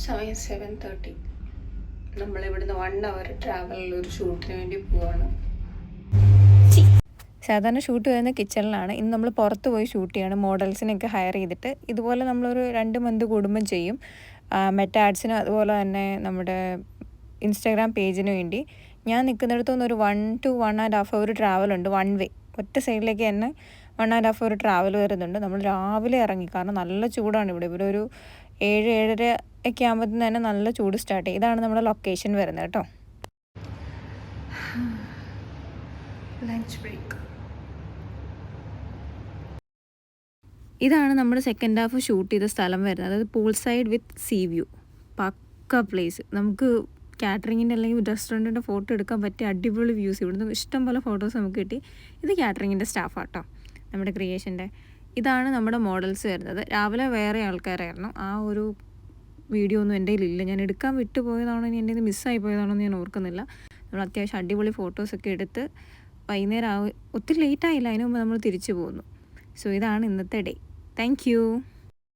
സമയം 7:30. നമ്മളിവിടുന്ന് 1 hour ട്രാവലിൽ ഒരു ഷൂട്ടിന് വേണ്ടി പോവാണ്. സാധാരണ ഷൂട്ട് വരുന്ന കിച്ചണിലാണ്. ഇന്ന് നമ്മൾ പുറത്ത് പോയി ഷൂട്ട് ചെയ്യാണ്, മോഡൽസിനൊക്കെ ഹയർ ചെയ്തിട്ട്. ഇതുപോലെ നമ്മളൊരു 2 മന്ത് കൂടുമ്പം ചെയ്യും. മെറ്റ ആഡ്സിനും അതുപോലെ തന്നെ നമ്മുടെ ഇൻസ്റ്റാഗ്രാം പേജിന് വേണ്ടി. ഞാൻ നിൽക്കുന്നിടത്തുനിന്ന് ഒരു 1 to 1.5 hour ട്രാവലുണ്ട്, വൺ വേ. ഒറ്റ സൈഡിലേക്ക് തന്നെ 1.5 hour ട്രാവൽ വരുന്നുണ്ട്. നമ്മൾ രാവിലെ ഇറങ്ങി, കാരണം നല്ല ചൂടാണ് ഇവിടെ. ഇവിടെ ഒരു 7-7:30 ഒക്കെ ആകുമ്പോഴത്തേന് തന്നെ നല്ല ചൂട് സ്റ്റാർട്ട് ചെയ്യും. ഇതാണ് നമ്മുടെ ലൊക്കേഷൻ വരുന്നത് കേട്ടോ. Lunch break. ഇതാണ് നമ്മുടെ സെക്കൻഡ് ഹാഫ് ഷൂട്ട് ചെയ്ത സ്ഥലം വരുന്നത്. അതായത് pool side with sea view. Pakka place. നമുക്ക് കാറ്ററിങ്ങിൻ്റെ അല്ലെങ്കിൽ റെസ്റ്റോറൻറ്റിൻ്റെ ഫോട്ടോ എടുക്കാൻ പറ്റിയ അടിപൊളി വ്യൂസ്. ഇവിടുന്ന് ഇഷ്ടം പോലെ ഫോട്ടോസ് നമുക്ക് കിട്ടി. ഇത് കാറ്ററിങ്ങിൻ്റെ സ്റ്റാഫാട്ടോ, നമ്മുടെ ക്രിയേഷൻ്റെ. ഇതാണ് നമ്മുടെ മോഡൽസ് വരുന്നത്. രാവിലെ വേറെ ആൾക്കാരായിരുന്നു. ആ ഒരു വീഡിയോ ഒന്നും എൻ്റെ കയ്യിലില്ല. ഞാൻ എടുക്കാൻ വിട്ടുപോയതാണോ, ഇനി എൻ്റെ മിസ്സായി പോയതാണോ എന്ന് ഞാൻ ഓർക്കുന്നില്ല. നമ്മൾ അത്യാവശ്യം അടിപൊളി ഫോട്ടോസൊക്കെ എടുത്ത് വൈകുന്നേരം ഒത്തിരി ലേറ്റായില്ല, അതിന് മുമ്പ് നമ്മൾ തിരിച്ചു പോകുന്നു. സോ ഇതാണ് ഇന്നത്തെ ഡേ. Thank you.